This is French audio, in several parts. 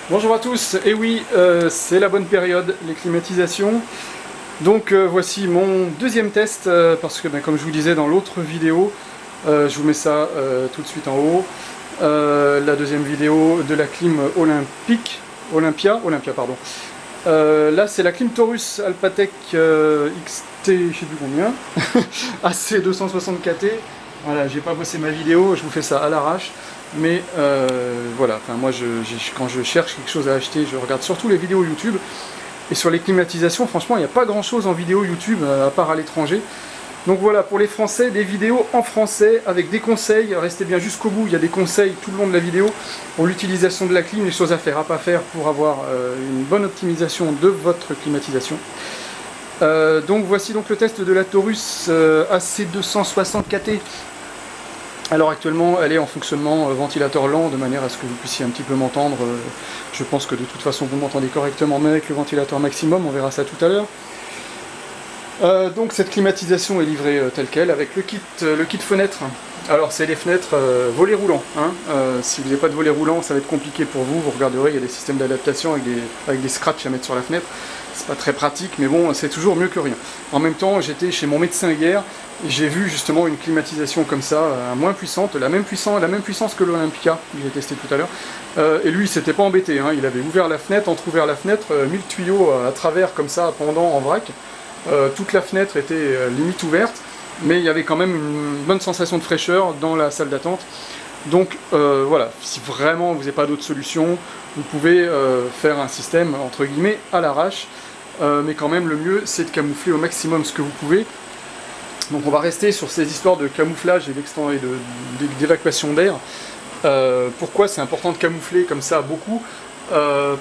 Bonjour à tous, et oui, c'est la bonne période, les climatisations. Donc voici mon deuxième test, parce que comme je vous disais dans l'autre vidéo, je vous mets ça tout de suite en haut, la deuxième vidéo de la clim Olympia, pardon. Là c'est la clim Taurus Alphatec XT, je sais plus combien, AC260KT. Voilà, j'ai pas bossé ma vidéo, je vous fais ça à l'arrache. Mais voilà, enfin moi quand je cherche quelque chose à acheter, je regarde surtout les vidéos YouTube. Et sur les climatisations, franchement, il n'y a pas grand chose en vidéo YouTube, à part à l'étranger. Donc voilà, pour les Français, des vidéos en français avec des conseils. Restez bien jusqu'au bout, il y a des conseils tout le long de la vidéo pour l'utilisation de la clim, les choses à faire, à pas faire pour avoir une bonne optimisation de votre climatisation. Donc voici donc le test de la Taurus AC260KT. Alors actuellement elle est en fonctionnement ventilateur lent de manière à ce que vous puissiez un petit peu m'entendre. Je pense que de toute façon vous m'entendez correctement, mais avec le ventilateur maximum, on verra ça tout à l'heure. Donc cette climatisation est livrée telle quelle avec le kit fenêtre. Alors c'est les fenêtres volets roulants. Si vous n'avez pas de volets roulants, ça va être compliqué pour vous. Vous regarderez, il y a des systèmes d'adaptation avec des scratchs à mettre sur la fenêtre. C'est pas très pratique, mais bon, c'est toujours mieux que rien. En même temps, j'étais chez mon médecin hier, et j'ai vu justement une climatisation comme ça, moins puissante, la même puissance que l'Olympia, que j'ai testé tout à l'heure. Et lui, il s'était pas embêté, il avait ouvert la fenêtre, entrouvert la fenêtre, mis le tuyau à travers comme ça, pendant en vrac. Toute la fenêtre était limite ouverte, mais il y avait quand même une bonne sensation de fraîcheur dans la salle d'attente. Donc voilà, si vraiment vous n'avez pas d'autre solution, vous pouvez faire un système entre guillemets à l'arrache, mais quand même le mieux c'est de camoufler au maximum ce que vous pouvez. Donc on va rester sur ces histoires de camouflage et d'évacuation d'air. Pourquoi c'est important de camoufler comme ça beaucoup?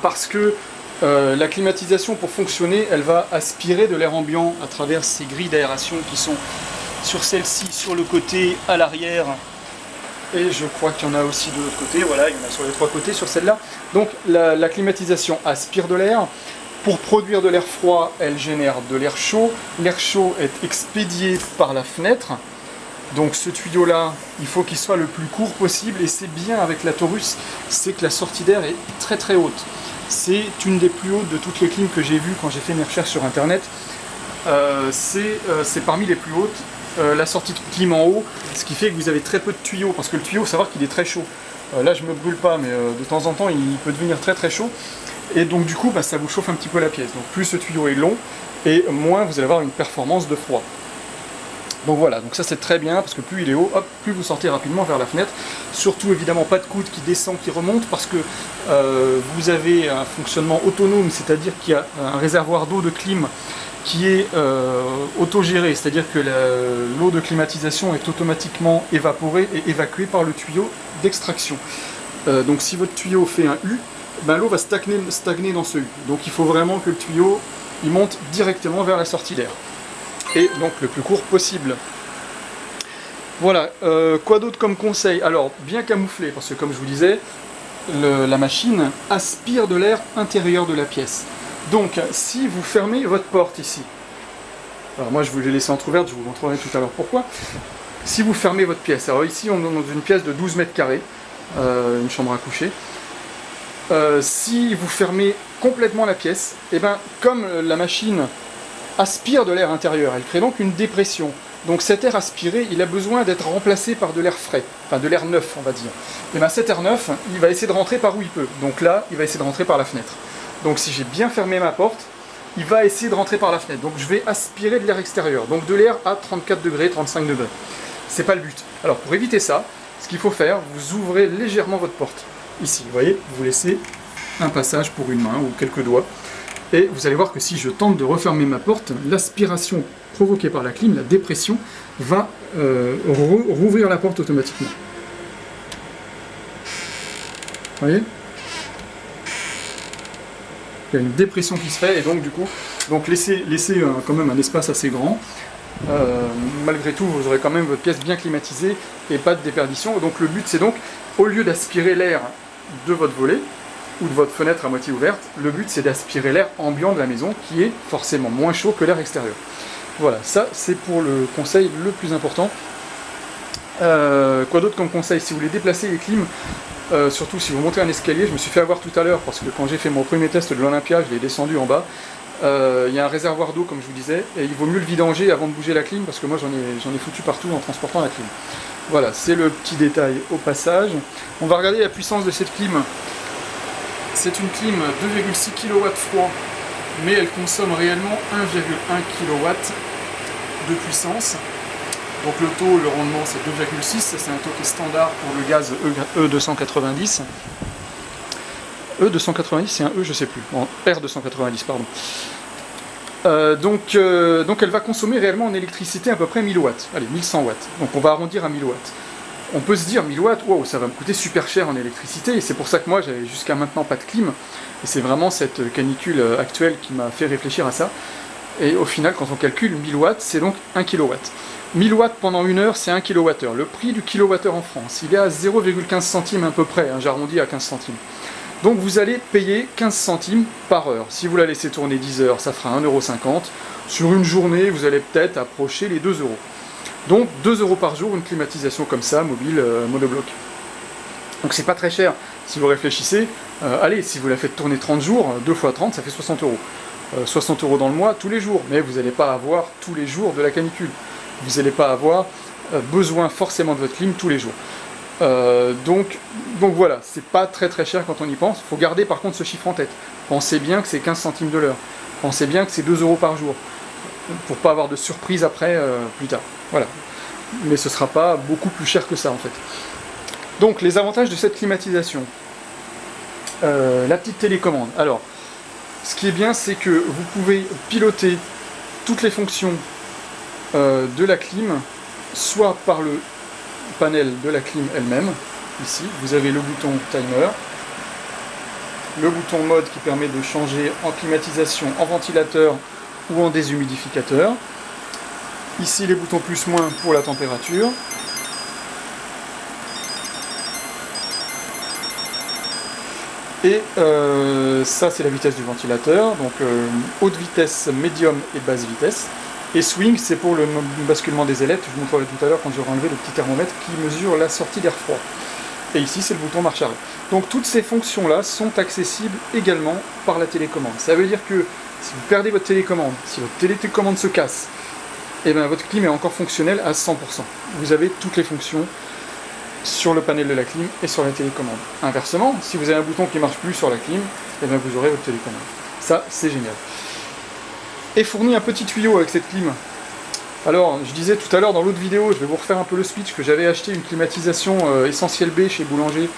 Parce que la climatisation, pour fonctionner, elle va aspirer de l'air ambiant à travers ces grilles d'aération qui sont sur celle-ci, sur le côté, à l'arrière. Et je crois qu'il y en a aussi de l'autre côté, voilà, il y en a sur les trois côtés sur celle-là. Donc la climatisation aspire de l'air. Pour produire de l'air froid, elle génère de l'air chaud. L'air chaud est expédié par la fenêtre. Donc ce tuyau-là, il faut qu'il soit le plus court possible. Et c'est bien avec la Taurus, c'est que la sortie d'air est très très haute. C'est une des plus hautes de toutes les clims que j'ai vues quand j'ai fait mes recherches sur internet. C'est parmi les plus hautes. La sortie de clim en haut, ce qui fait que vous avez très peu de tuyaux, parce que le tuyau, savoir qu'il est très chaud. Là je me brûle pas, mais de temps en temps il peut devenir très très chaud, et donc du coup ça vous chauffe un petit peu la pièce. Donc plus ce tuyau est long, et moins vous allez avoir une performance de froid. Donc voilà, donc ça c'est très bien, parce que plus il est haut, hop, plus vous sortez rapidement vers la fenêtre. Surtout évidemment pas de coude qui descend, qui remonte, parce que vous avez un fonctionnement autonome, c'est-à-dire qu'il y a un réservoir d'eau de clim qui est autogéré, c'est-à-dire que l'eau de climatisation est automatiquement évaporée et évacuée par le tuyau d'extraction. Donc si votre tuyau fait un U, l'eau va stagner dans ce U. Donc il faut vraiment que le tuyau il monte directement vers la sortie d'air. Et donc le plus court possible. Voilà, quoi d'autre comme conseil? Alors, bien camoufler, parce que comme je vous disais, la machine aspire de l'air intérieur de la pièce. Donc, si vous fermez votre porte ici, alors moi je vous l'ai laissé entrouverte, je vous montrerai tout à l'heure pourquoi. Si vous fermez votre pièce, alors ici on est dans une pièce de 12 mètres carrés, une chambre à coucher. Si vous fermez complètement la pièce, et comme la machine aspire de l'air intérieur, elle crée donc une dépression. Donc cet air aspiré, il a besoin d'être remplacé par de l'air frais, enfin de l'air neuf on va dire. Et cet air neuf, il va essayer de rentrer par où il peut. Donc là, il va essayer de rentrer par la fenêtre. Donc si j'ai bien fermé ma porte, il va essayer de rentrer par la fenêtre. Donc je vais aspirer de l'air extérieur, donc de l'air à 34 degrés, 35 degrés. C'est pas le but. Alors pour éviter ça, ce qu'il faut faire, vous ouvrez légèrement votre porte. Ici, vous voyez, vous laissez un passage pour une main ou quelques doigts. Et vous allez voir que si je tente de refermer ma porte, l'aspiration provoquée par la clim, la dépression, va rouvrir la porte automatiquement. Vous voyez ? Il y a une dépression qui se fait, et donc du coup, laissez quand même un espace assez grand. Malgré tout, vous aurez quand même votre pièce bien climatisée et pas de déperdition. Donc le but, c'est donc, au lieu d'aspirer l'air de votre volet, ou de votre fenêtre à moitié ouverte, le but c'est d'aspirer l'air ambiant de la maison qui est forcément moins chaud que l'air extérieur. Voilà, ça c'est pour le conseil le plus important. Quoi d'autre comme conseil? Si vous voulez déplacer les clims, surtout si vous montez un escalier. Je me suis fait avoir tout à l'heure parce que quand j'ai fait mon premier test de l'Olympia, je l'ai descendu en bas. Il y a un réservoir d'eau comme je vous disais, et il vaut mieux le vidanger avant de bouger la clim parce que moi j'en ai foutu partout en transportant la clim. Voilà, c'est le petit détail au passage. On va regarder la puissance de cette clim. C'est une clim 2,6 kW froid, mais elle consomme réellement 1,1 kW de puissance. Donc le taux, le rendement c'est 2,6, c'est un taux qui est standard pour le gaz E290. E290 c'est un E, je sais plus, en R290 pardon. Donc elle va consommer réellement en électricité à peu près 1000 watts, allez 1100 watts, donc on va arrondir à 1000 watts. On peut se dire 1000 watts, wow, ça va me coûter super cher en électricité, et c'est pour ça que moi j'avais jusqu'à maintenant pas de clim, et c'est vraiment cette canicule actuelle qui m'a fait réfléchir à ça. Et au final quand on calcule 1000 watts c'est donc 1 kW. 1000 watts pendant 1 heure c'est 1 kWh. Le prix du kilowattheure en France, il est à 0,15 centimes à peu près, hein, j'arrondis à 15 centimes. Donc vous allez payer 15 centimes par heure. Si vous la laissez tourner 10 heures, ça fera 1,50 €. Sur une journée, vous allez peut-être approcher les 2 €. Donc 2 € par jour, une climatisation comme ça, mobile, monobloc. Donc c'est pas très cher. Si vous réfléchissez, allez, si vous la faites tourner 30 jours, 2 x 30, ça fait 60 €. 60 € dans le mois, tous les jours. Mais vous n'allez pas avoir tous les jours de la canicule. Vous n'allez pas avoir besoin forcément de votre clim tous les jours. Donc voilà, c'est pas très cher quand on y pense. Il faut garder par contre ce chiffre en tête. Pensez bien que c'est 15 centimes de l'heure. Pensez bien que c'est 2 € par jour. Pour pas avoir de surprise après, plus tard. Voilà. Mais ce sera pas beaucoup plus cher que ça en fait. Donc les avantages de cette climatisation. La petite télécommande. Alors, ce qui est bien, c'est que vous pouvez piloter toutes les fonctions de la clim, soit par le panel de la clim elle-même. Ici, vous avez le bouton timer, le bouton mode qui permet de changer en climatisation, en ventilateur ou en déshumidificateur. Ici, les boutons plus-moins pour la température. Et ça, c'est la vitesse du ventilateur, donc haute vitesse, médium et basse vitesse. Et swing, c'est pour le basculement des ailettes, je vous montrerai tout à l'heure quand j'aurai enlevé le petit thermomètre qui mesure la sortie d'air froid. Et ici, c'est le bouton marche arrêt. Donc toutes ces fonctions-là sont accessibles également par la télécommande. Ça veut dire que si vous perdez votre télécommande, si votre télécommande se casse, et bien votre clim est encore fonctionnelle à 100%. Vous avez toutes les fonctions sur le panel de la clim et sur la télécommande. Inversement, si vous avez un bouton qui ne marche plus sur la clim, et bien vous aurez votre télécommande. Ça, c'est génial. Et fournit un petit tuyau avec cette clim. Alors, je disais tout à l'heure dans l'autre vidéo, je vais vous refaire un peu le speech, que j'avais acheté une climatisation Essentiel B chez Boulanger,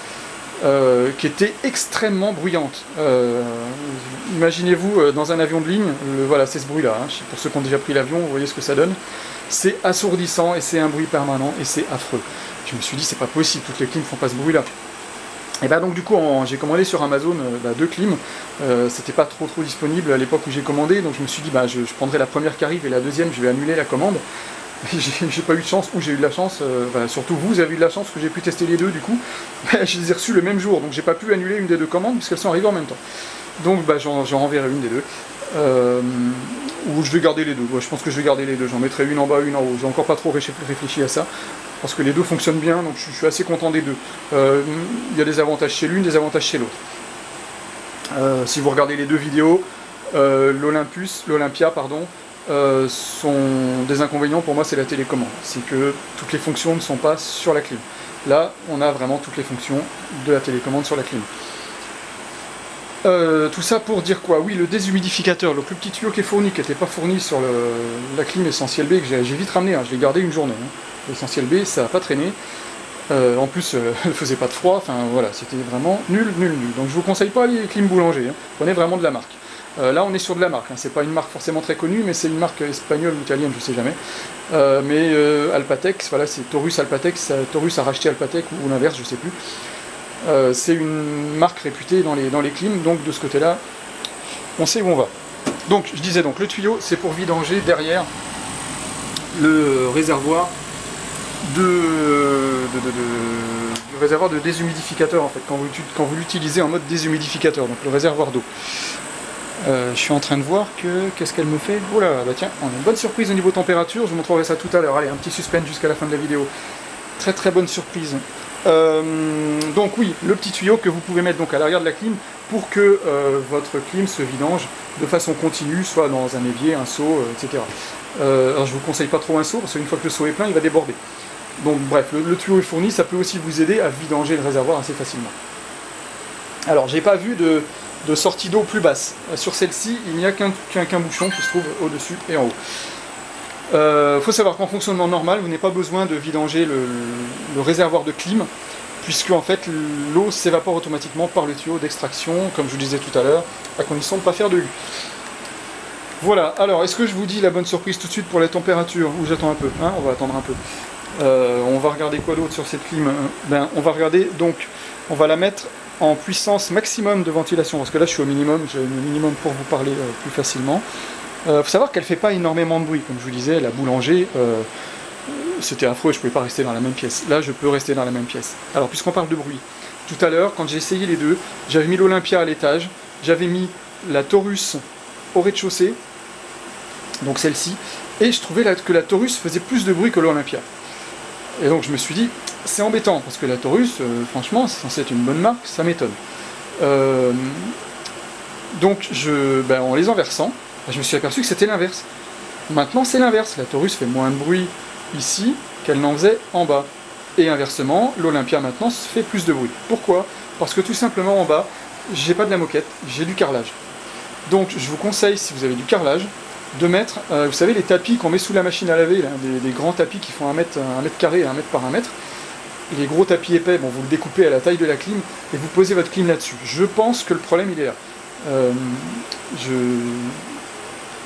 qui était extrêmement bruyante. Imaginez-vous dans un avion de ligne, voilà, c'est ce bruit-là, hein. Pour ceux qui ont déjà pris l'avion, vous voyez ce que ça donne. C'est assourdissant et c'est un bruit permanent et c'est affreux. Je me suis dit, c'est pas possible, toutes les clims font pas ce bruit-là. Et bah donc du coup j'ai commandé sur Amazon 2 clims, c'était pas trop disponible à l'époque où j'ai commandé, donc je me suis dit je prendrai la première qui arrive et la deuxième je vais annuler la commande. J'ai pas eu de chance, ou j'ai eu de la chance, surtout vous avez eu de la chance que j'ai pu tester les deux du coup, je les ai reçus le même jour, donc j'ai pas pu annuler une des deux commandes puisqu'elles sont arrivées en même temps. Donc j'en renverrai une des deux, ou je vais garder les deux, je pense que je vais garder les deux, j'en mettrai une en bas, une en haut, j'ai encore pas trop réfléchi à ça. Parce que les deux fonctionnent bien, donc je suis assez content des deux. Il y a des avantages chez l'une, des avantages chez l'autre. Si vous regardez les deux vidéos, l'Olympia, sont des inconvénients pour moi, c'est la télécommande. C'est que toutes les fonctions ne sont pas sur la clim. Là, on a vraiment toutes les fonctions de la télécommande sur la clim. Tout ça pour dire quoi? Oui, le déshumidificateur, le plus petit tuyau qui est fourni, qui n'était pas fourni sur la clim Essentiel B, que j'ai vite ramené, hein, je l'ai gardé une journée. Hein. L'Essentiel B, ça n'a pas traîné. En plus, elle ne faisait pas de froid, enfin voilà, c'était vraiment nul. Donc je vous conseille pas les clims Boulanger, hein. Prenez vraiment de la marque. Là, on est sur de la marque, hein. C'est pas une marque forcément très connue, mais c'est une marque espagnole ou italienne, je sais jamais. Mais Alpatex, voilà, c'est Taurus Alpatex, Taurus a racheté Alpatec ou l'inverse, je sais plus. C'est une marque réputée dans les clims, donc de ce côté-là, on sait où on va. Donc, je disais donc, le tuyau, c'est pour vidanger derrière le réservoir du réservoir de déshumidificateur, en fait, quand vous l'utilisez en mode déshumidificateur, donc le réservoir d'eau. Je suis en train de voir que, qu'est-ce qu'elle me fait? Oh là, bah tiens, on a une bonne surprise au niveau température, je vous montrerai ça tout à l'heure. Allez, un petit suspense jusqu'à la fin de la vidéo. Très bonne surprise. Donc oui, le petit tuyau que vous pouvez mettre donc à l'arrière de la clim pour que votre clim se vidange de façon continue, soit dans un évier, un seau, etc. Alors je vous conseille pas trop un seau, parce qu'une fois que le seau est plein, il va déborder. Donc bref, le tuyau est fourni, ça peut aussi vous aider à vidanger le réservoir assez facilement. Alors j'ai pas vu de sortie d'eau plus basse. Sur celle-ci, il n'y a qu'un bouchon qui se trouve au-dessus et en haut. Faut savoir qu'en fonctionnement normal, vous n'avez pas besoin de vidanger le réservoir de clim, puisque en fait l'eau s'évapore automatiquement par le tuyau d'extraction, comme je vous disais tout à l'heure, à condition de ne pas faire de U. Voilà, alors est-ce que je vous dis la bonne surprise tout de suite pour les températures, ou j'attends un peu, hein, on va attendre un peu. On va regarder quoi d'autre sur cette clim? On va regarder, donc, on va la mettre en puissance maximum de ventilation, parce que là je suis au minimum, j'ai le minimum pour vous parler plus facilement. Faut savoir qu'elle fait pas énormément de bruit, comme je vous disais, la boulanger, c'était affreux, je pouvais pas rester dans la même pièce. Là je peux rester dans la même pièce. Alors puisqu'on parle de bruit, tout à l'heure quand j'ai essayé les deux, j'avais mis l'Olympia à l'étage, j'avais mis la Taurus au rez-de-chaussée, donc celle-ci, et je trouvais que la Taurus faisait plus de bruit que l'Olympia. Et donc je me suis dit, c'est embêtant, parce que la Taurus, franchement, c'est censé être une bonne marque, ça m'étonne. Donc en les inversant, je me suis aperçu que c'était l'inverse. Maintenant c'est l'inverse, la Taurus fait moins de bruit ici qu'elle n'en faisait en bas. Et inversement, l'Olympia maintenant fait plus de bruit. Pourquoi? Parce que tout simplement en bas, j'ai pas de la moquette, j'ai du carrelage. Donc je vous conseille, si vous avez du carrelage, de mettre, vous savez, les tapis qu'on met sous la machine à laver, là, des grands tapis qui font 1 mètre carré et 1 mètre par 1 mètre, les gros tapis épais, bon, vous le découpez à la taille de la clim et vous posez votre clim là-dessus. Je pense que le problème il est là.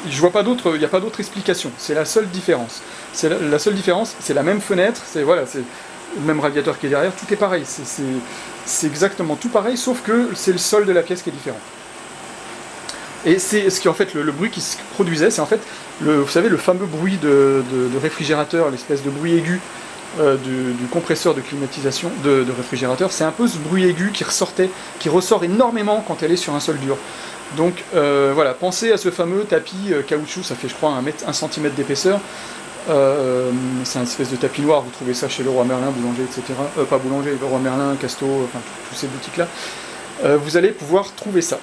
Je vois pas d'autre, il n'y a pas d'autre explication. C'est la seule différence. La seule différence, c'est la même fenêtre, c'est voilà, c'est le même radiateur qui est derrière, tout est pareil. C'est exactement tout pareil, sauf que c'est le sol de la pièce qui est différent. Et c'est ce qui en fait le bruit qui se produisait, c'est en fait vous savez le fameux bruit de réfrigérateur, l'espèce de bruit aigu du compresseur de climatisation de réfrigérateur. C'est un peu ce bruit aigu qui ressort énormément quand elle est sur un sol dur. Donc voilà, pensez à ce fameux tapis caoutchouc, ça fait je crois 1 cm d'épaisseur. C'est une espèce de tapis noir, vous trouvez ça chez Leroy Merlin, Boulanger, etc. Pas Boulanger, Leroy Merlin, Casto, enfin toutes ces boutiques là. Vous allez pouvoir trouver ça.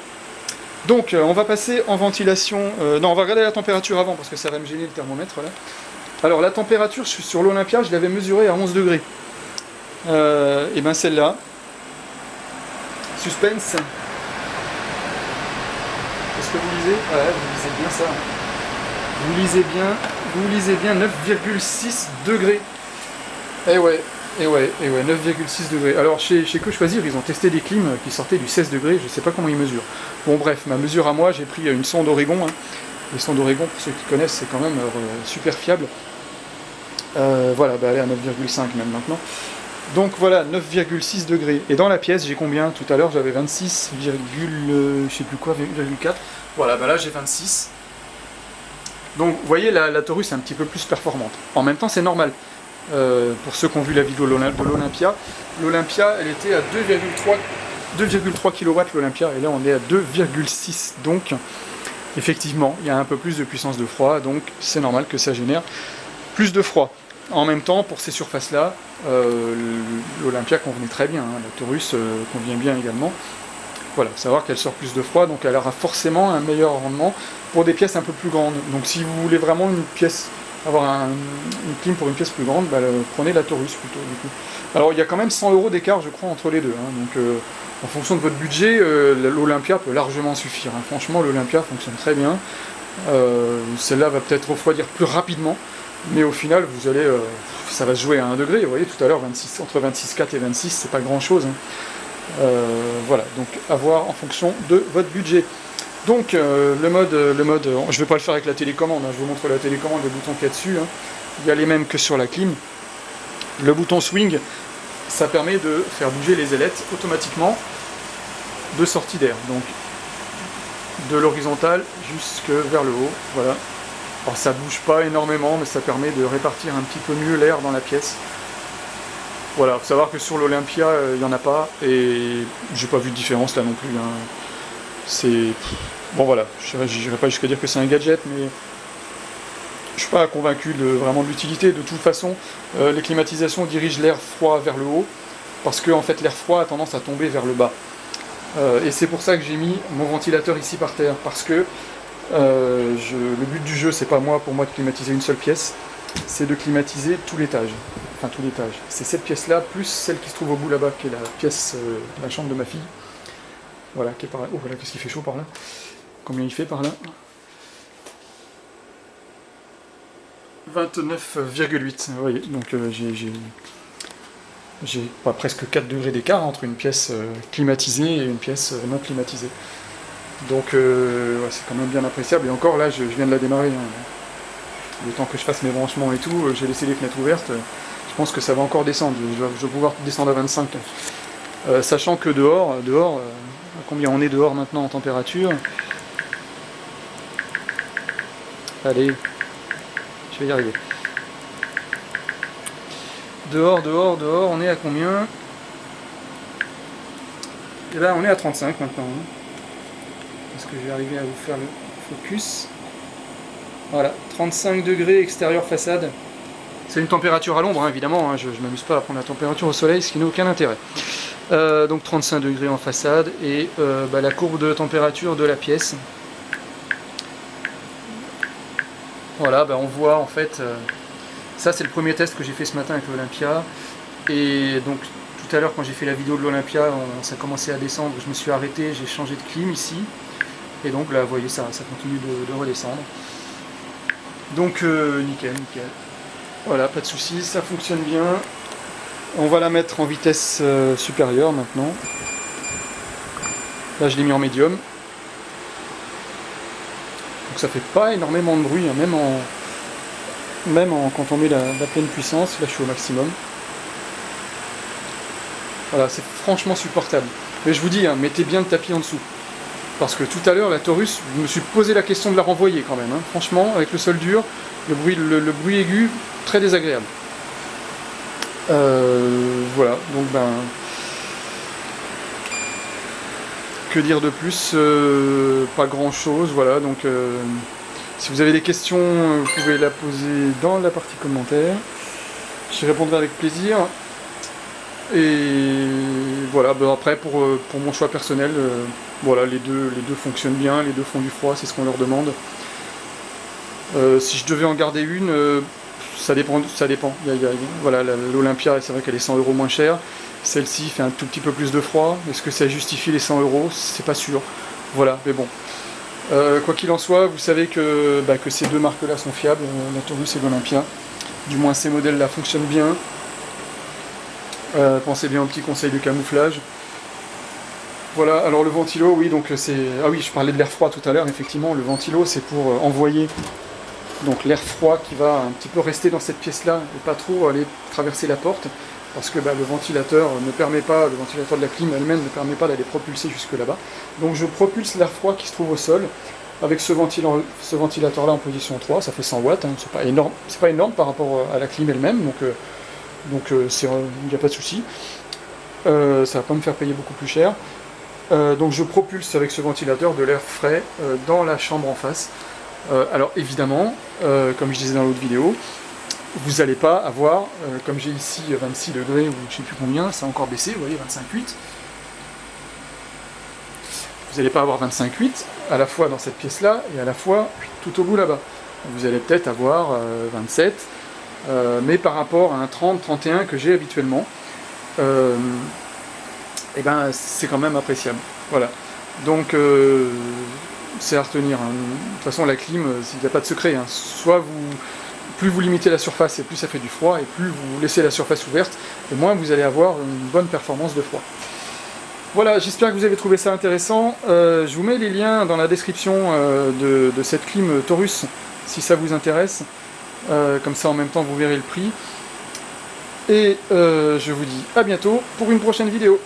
Donc on va passer en ventilation, non on va regarder la température avant parce que ça va me gêner le thermomètre là. Alors la température sur l'Olympia je l'avais mesurée à 11 degrés. Et bien celle-là, suspense, est-ce que vous lisez? Ouais, vous lisez bien ça. Vous lisez bien 9,6 degrés. Eh ouais, 9,6 degrés. Alors chez Que Choisir, ils ont testé des clims qui sortaient du 16 degrés, je sais pas comment ils mesurent. Bon bref, ma mesure à moi, j'ai pris une sonde Oregon. Hein. Les sondes Oregon, pour ceux qui connaissent, c'est quand même super fiable. Voilà, elle est à 9,5 même maintenant. Donc voilà, 9,6 degrés. Et dans la pièce, j'ai combien? Tout à l'heure, j'avais 26, je sais plus quoi, 4. Voilà, là j'ai 26. Donc vous voyez, la Taurus est un petit peu plus performante. En même temps, c'est normal. Pour ceux qui ont vu la vidéo de l'Olympia, l'Olympia elle était à 2,3 kW l'Olympia et là on est à 2,6, donc effectivement il y a un peu plus de puissance de froid, donc c'est normal que ça génère plus de froid. En même temps, pour ces surfaces là, l'Olympia convenait très bien, hein. La Taurus convient bien également. Voilà, faut savoir qu'elle sort plus de froid, donc elle aura forcément un meilleur rendement pour des pièces un peu plus grandes. Donc si vous voulez vraiment avoir une clim pour une pièce plus grande, prenez la Taurus plutôt du coup. Alors il y a quand même 100 € d'écart je crois entre les deux, hein. Donc en fonction de votre budget, l'Olympia peut largement suffire, hein. Franchement l'Olympia fonctionne très bien. Celle-là va peut-être refroidir plus rapidement, mais au final vous allez, ça va se jouer à 1 degré. Vous voyez tout à l'heure entre 26,4 et 26 c'est pas grand chose, hein. Voilà, donc à voir en fonction de votre budget. Donc le mode, je ne vais pas le faire avec la télécommande, hein, je vous montre la télécommande, le bouton qu'il y a dessus, hein. Il y a les mêmes que sur la clim. Le bouton swing, ça permet de faire bouger les ailettes automatiquement de sortie d'air, donc de l'horizontale jusque vers le haut, voilà. Alors ça bouge pas énormément, mais ça permet de répartir un petit peu mieux l'air dans la pièce. Voilà, faut savoir que sur l'Olympia, il n'y en a pas, et j'ai pas vu de différence là non plus, hein. C'est... Bon voilà, je n'irai pas jusqu'à dire que c'est un gadget, mais je suis pas convaincu vraiment de l'utilité. De toute façon, les climatisations dirigent l'air froid vers le haut, parce que en fait l'air froid a tendance à tomber vers le bas. Et c'est pour ça que j'ai mis mon ventilateur ici par terre, parce que le but du jeu, c'est pas pour moi de climatiser une seule pièce, c'est de climatiser tout l'étage. Enfin tout l'étage. C'est cette pièce-là, plus celle qui se trouve au bout là-bas, qui est la pièce, la chambre de ma fille. Voilà, qui est par là. Oh voilà, qu'est-ce qu'il fait chaud par là. Combien il fait par là? 29,8. Vous voyez, donc j'ai presque 4 degrés d'écart entre une pièce climatisée et une pièce non climatisée. Donc ouais, c'est quand même bien appréciable. Et encore là, je viens de la démarrer. Le temps que je fasse mes branchements et tout, j'ai laissé les fenêtres ouvertes. Je pense que ça va encore descendre. Je vais pouvoir descendre à 25. Sachant que dehors, combien on est dehors maintenant en température? Allez, je vais y arriver. Dehors, on est à combien? Et là, on est à 35 maintenant. Est-ce que je vais arriver à vous faire le focus? Voilà, 35 degrés extérieur façade. C'est une température à l'ombre, hein, évidemment. Hein, je ne m'amuse pas à prendre la température au soleil, ce qui n'a aucun intérêt. Donc 35 degrés en façade et la courbe de température de la pièce. Voilà, on voit en fait, ça c'est le premier test que j'ai fait ce matin avec l'Olympia. Et donc tout à l'heure quand j'ai fait la vidéo de l'Olympia, ça commençait à descendre, je me suis arrêté, j'ai changé de clim ici. Et donc là vous voyez ça continue de redescendre. Donc nickel. Voilà, pas de soucis, ça fonctionne bien. On va la mettre en vitesse supérieure maintenant. Là je l'ai mis en médium. Donc ça fait pas énormément de bruit, hein, même quand on met la pleine puissance. Là je suis au maximum. Voilà, c'est franchement supportable. Mais je vous dis, hein, mettez bien le tapis en dessous. Parce que tout à l'heure, la Taurus, je me suis posé la question de la renvoyer quand même. Hein. Franchement, avec le sol dur, le bruit aigu, très désagréable. Voilà, donc que dire de plus? Pas grand chose, voilà, donc si vous avez des questions, vous pouvez la poser dans la partie commentaires. J'y répondrai avec plaisir. Et voilà, après pour mon choix personnel, voilà, les deux fonctionnent bien, les deux font du froid, c'est ce qu'on leur demande. Si je devais en garder une, ça dépend. Voilà, l'Olympia, c'est vrai qu'elle est 100 € moins chère. Celle-ci fait un tout petit peu plus de froid. Est-ce que ça justifie les 100 €? C'est pas sûr. Voilà, mais bon. Quoi qu'il en soit, vous savez que ces deux marques-là sont fiables, la Taurus et l'Olympia. Du moins ces modèles-là fonctionnent bien. Pensez bien au petit conseil de camouflage. Voilà, alors le ventilo, oui, donc c'est... Ah oui, je parlais de l'air froid tout à l'heure, effectivement, le ventilo c'est pour envoyer donc l'air froid qui va un petit peu rester dans cette pièce-là et pas trop aller traverser la porte, parce que le ventilateur ne permet pas, le ventilateur de la clim elle-même ne permet pas d'aller propulser jusque là-bas. Donc je propulse l'air froid qui se trouve au sol avec ce ventilateur-là en position 3, ça fait 100 watts, hein, c'est pas énorme par rapport à la clim elle-même, donc il n'y a pas de souci. Ça va pas me faire payer beaucoup plus cher. Donc je propulse avec ce ventilateur de l'air frais dans la chambre en face. Alors évidemment, comme je disais dans l'autre vidéo, vous n'allez pas avoir, comme j'ai ici 26 degrés ou je ne sais plus combien, ça a encore baissé, vous voyez 25,8. Vous n'allez pas avoir 25,8 à la fois dans cette pièce-là et à la fois tout au bout là-bas. Vous allez peut-être avoir 27, mais par rapport à un 30-31 que j'ai habituellement, c'est quand même appréciable. Voilà. Donc c'est à retenir. Hein. De toute façon, la clim, il n'y a pas de secret. Hein. Soit plus vous limitez la surface et plus ça fait du froid, et plus vous laissez la surface ouverte, et moins vous allez avoir une bonne performance de froid. Voilà, j'espère que vous avez trouvé ça intéressant. Je vous mets les liens dans la description de cette clim Taurus, si ça vous intéresse. Comme ça, en même temps, vous verrez le prix. Et je vous dis à bientôt pour une prochaine vidéo.